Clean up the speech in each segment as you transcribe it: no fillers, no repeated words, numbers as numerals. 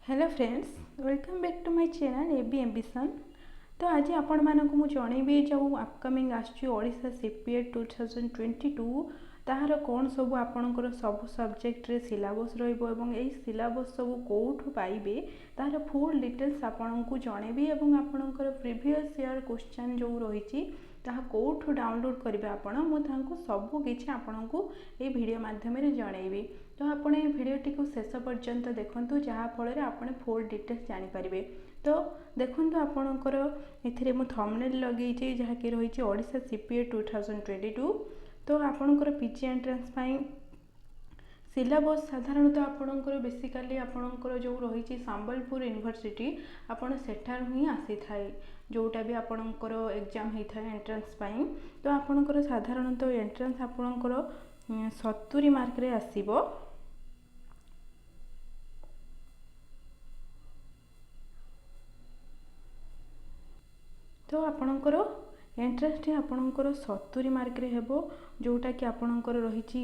Hello friends, welcome back to my channel AB ambition. तो आज आपण मानक मु जनइबी जो अपकमिंग आशा सीपीएट 2022 ताहार कौन सब आपणकर सब सब्जेक्ट रे सिलेबस रहिबो एवं एई सिलेबस सब कोठु पाइबे ताहार फुल डिटेल्स आपणको जनइबी एवं आपणकर प्रीवियस ईयर क्वेश्चन जो रहिछि ताहा कोठु डाउनलोड करिवे आपण मु तांको सब किछि आपणको ए वीडियो माध्यम रे जनइबी। तो आपण ए वीडियोटी को शेष पर्यंत देखंतु जहा फल रे आपण फुल डिटेल्स जानि परिबे। तो देखंतु आपणकर एथिरे मु थंबनेल लगेइछि जहा कि रहिछि ओडिशा सीपीएट 2022। तो आपणकर पीजी एंट्रेंस पाई सिलेबस साधारणतः आपणकर बेसिकली आपणकर जो रहिछि संबलपुर यूनिवर्सिटी आपण सेठार ही आसी थाए जोटा भी आपणकर एग्जाम हेइ थाए एंट्रेंस पाई। तो आपणकर साधारणतः एंट्रेंस आपणकर 70 मार्क रे आसीबो। तो आपणकर एंट्रेंस टी आपणकर 70 मार्क रे हेबो जोटा कि आपणकर रहिछि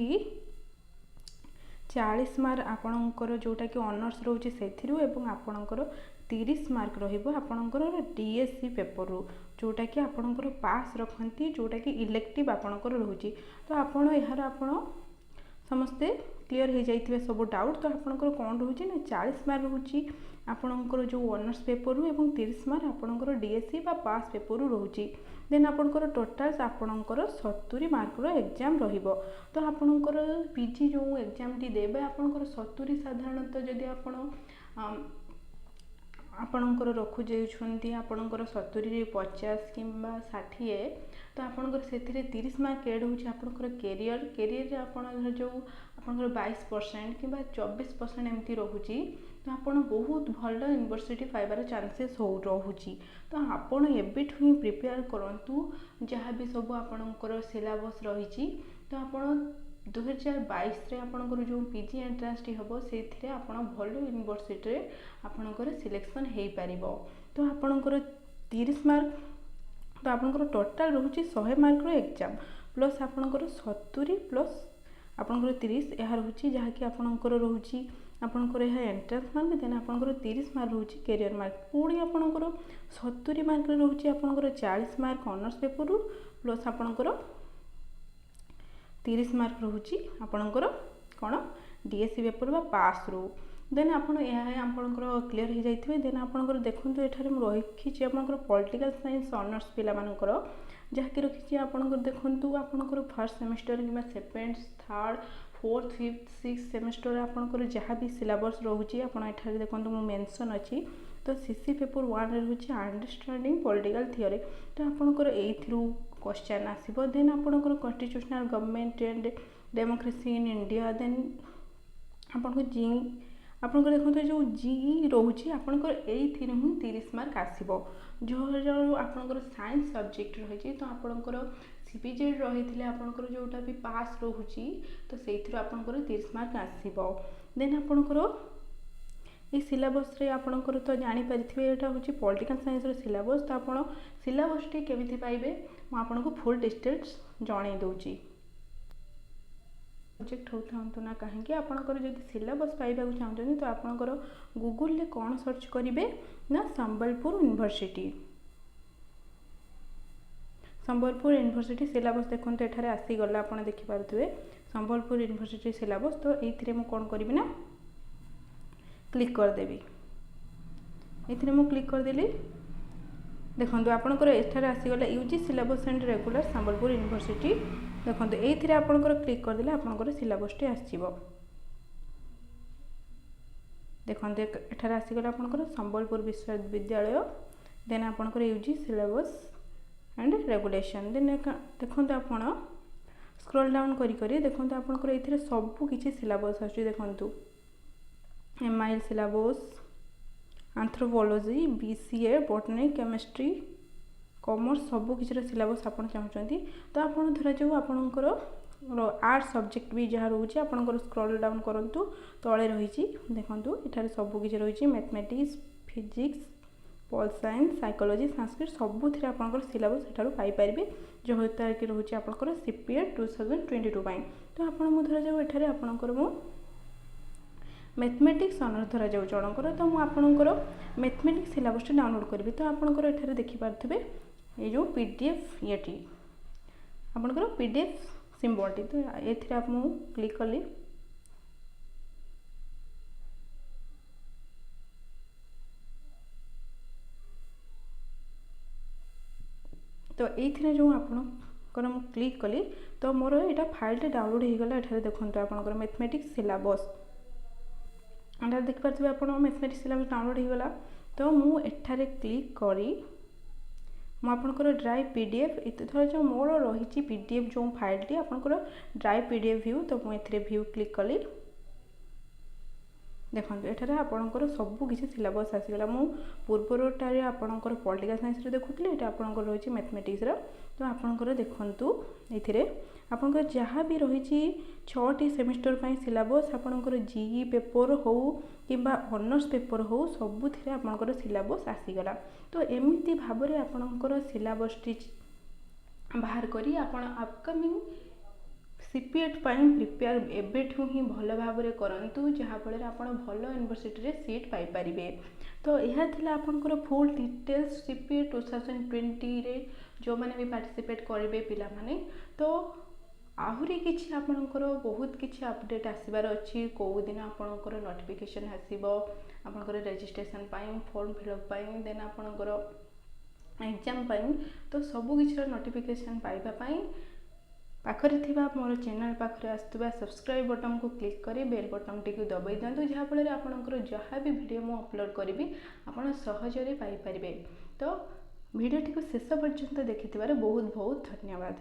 40 मार्क आपणकर जोटा कि ऑनर्स रहउछि सेथिरु एवं आपणकर 30 मार्क रहिबो आपणकर डीएससी पेपर रु जोटा कि आपणकर पास रखंती जोटा कि इलेक्टिव आपणकर रहउछि। तो आपण एहार आपण समस्ते क्लियर हो जाइथिबे सब डाउट। तो आपणकर कोन रहउछि ना 40 मार्क रहउछि आपणकर जो ऑनर्स पेपर रु एवं 30 मार्क आपणकर डीएससी बा पास पेपर रु रहउछि। देन आपणकर टोटल आपणकर 70 मार्क रो एग्जाम रहिबो। तो आपणकर पीजी जो एग्जाम टी देबे आपणकर 70 साधारणतः जदि आपणकर रखु जाउछंती आपणकर 70 रे 50 किंबा 60 तो आपणकर सेथिरे 30 मार्क एड होछि आपणकर कैरियर रे आपण जो आपणकर 22% किंबा 24% एमती रहउछि। तो आपण बहुत भल यूनिवर्सिटी पाइबार चांसेस हो रहउछि। तो आपण एबिठु ही प्रिपेयर करंतु जहाँ भी सब आपणकर सिलेबस रहिछि। तो आपण 2022 रे आपणकर जो पीजी एंट्रेंस टी हबो सेथिरे आपण भल यूनिवर्सिटी रे आपणकर सिलेक्शन हेइ परिबो। तो आपणकर 30 मार्क तो आपणकर टोटल रहउछि 100 मार्क रो एग्जाम प्लस आपणकर 70 प्लस आपणकर 30 एहा रहउछि जहा कि आपणकर रहउछि आपणकर एहा एंट्रेंस मार्क देन आपणकर 30 मार्क रहउछि कैरियर मार्क पुणी आपणकर 70 मार्क रहउछि आपणकर 40 मार्क ऑनर्स पेपर रु प्लस आपणकर 30 मार्क रहउछि आपणकर कोन डीएससी पेपर बा पास रु। देन आपण एहा आपणकर क्लियर हो जाइथिबे। देन आपणकर देखंतु एठारे म रखिछि आपणकर पॉलिटिकल साइंस ऑनर्स पिला मानकर जहा कि रखिछि आपणकर देखंतु आपणकर फर्स्ट सेमेस्टर किबा second third fourth fifth six semester आपणकर जहाँ भी सिलेबस रहउछि आपण एठारे देखंतु म मेंशन अछि। तो सीसी पेपर 1 रे रहउछि अंडरस्टैंडिंग पॉलिटिकल थ्योरी। तो आपणकर एथ्रु क्वेश्चन आसीबो। देन आपणकर constitutional government and democracy in India. Then आपणकर जी आपणकर देखंतु जो जी रहउछि आपणकर एथ्रु ही 30 मार्क आसीबो जो आपणकर साइंस सब्जेक्ट रहिछि। तो आपणकर सीपीजेड रहिथिले आपणकर जोटा भी पास रहउछि तो सेथ्रु आपणकर 30 मार्क आसीबो। देन आपणकर ए सिलेबस रे आपणकर तो जानि परिथिबे एटा होछि पॉलिटिकल साइंस रो सिलेबस। तो आपण सिलेबस टी केमिति पाइबे म आपणको फुल डिटेल्स जणाई दउछि। प्रोजेक्ट होथांतु ना काहेकि आपणकर जदि सिलेबस पाइबा चाहउछन तो आपणकर गूगल ले कोन सर्च करिवे ना संबलपुर यूनिवर्सिटी यूनिवर्सिटी सिलेबस देखंतु एठारे आसी गला आपण देखि पारुथबे संबलपुर यूनिवर्सिटी सिलेबस। तो एथिरे मु कोन करिवि ना क्लिक कर देबी। एथिरे मु क्लिक कर देली देखंतु आपणकर एठारे आसी गला UG syllabus and regular Sambalpur university देखंतु एथिरे आपणकर क्लिक कर देले आपणकर सिलेबस टी आसीबो। देखंतु एठारे आसी गला आपणकर संबलपुर विश्वविद्यालय देन आपणकर UG syllabus and regulation. Then देखंतु आपण स्क्रॉल डाउन करी करी देखंतु आपणकर एथिरे सब किछि सिलेबस आछि। देखंतु MIL syllabus anthropology BCA botany chemistry commerce सब किछि सिलेबस आपण चाहउछंती। तो आपण धरा जो आपणकर आर्ट्स सब्जेक्ट भी जहाँ रहउछि आपणकर स्क्रॉल डाउन करंतु तळे रहिछि देखंतु एठारे सब किछि रहिछि mathematics physics pol science psychology Sanskrit सबुथिरे आपणकर सिलेबस एठारु पाई परिबे जो होता कि रहउछि आपणकर सीपीएट 2022 पाई। तो आपण मु धरा जो एठारे आपणकर मु मैथमेटिक्स ऑनर्स धरा जाऊ जनकर तो मुझे आपणकर मैथमेटिक्स सिलेबस डाउनलोड करी तो आपणकर एठारे देखिपारे ये जो पीडीएफ ये आपणकर पीडीएफ सिम्बल तो ये क्लिक कली तो ये जो आपणकर मु क्लिक कली तो मोर यहाँ फाइल डाउनलोड हो गला। एठारे देखो आपणकर मैथमेटिक्स सिलेबस एटा देखिपारे आप मैथमेटिक्स सिलेबस डाउनलोड हो गला। तो मुझे क्लिक करी मुझे ड्राइव पीडीएफ इतने जो मोर रही पीडीएफ जो फाइल आपंकर ड्राइव पीडीएफ व्यू तो मुझे व्यू क्लिक कली देखो ये आपंकर सबकि सिलेबस आसीगला मु पूर्वटारे आपंकर पॉलिटिकल साइंस देखुली ये आपंकर रही मैथमेटिक्स तो आपंकर देखु ये आपंकर जहाँ भी रही 6टी सेमिस्टर सिलेबस आपंकर जीई पेपर हो कि ऑनर्स पेपर हो सबुथ आपंकर सिलेबस आसीगला। तो एमती भाव में आपंकर सिलेबस बाहर करी आपण अपकमिंग सीपीएट प्रिपेयर एबेठू ही भल भाव में करूँ जहाँफल आप भल यूनिवर्सिटी सीट पाइपर। तो यह थिला आपंकर फुल डिटेल्स सीपीएट 2020 रे जो मैंने भी पार्टिसिपेट करेंगे पिला माने। तो आहुरी किछि आपनकर बहुत किछि अपडेट आसबार अच्छी कौ दिन आपनकर नोटिफिकेशन आसीबो आपनकर रजिस्ट्रेशन पाई फॉर्म फिलअप पाई देन आपनकर एग्जाम पाई तो सबु किछि नोटिफिकेशन पाइबा पाई पाखरे थिबा मोर चैनल पाखरे आस्तुबा सब्सक्राइब बटन को क्लिक करी बेल बटन टी को दबाई दिंतु जहाँ फल आपनकर जहाँ भी वीडियो मु अपलोड करी आपन सहजरे पाई परिबे। तो वीडियो टी को शेष पर्यंत देखिथिबार बहुत बहुत धन्यवाद।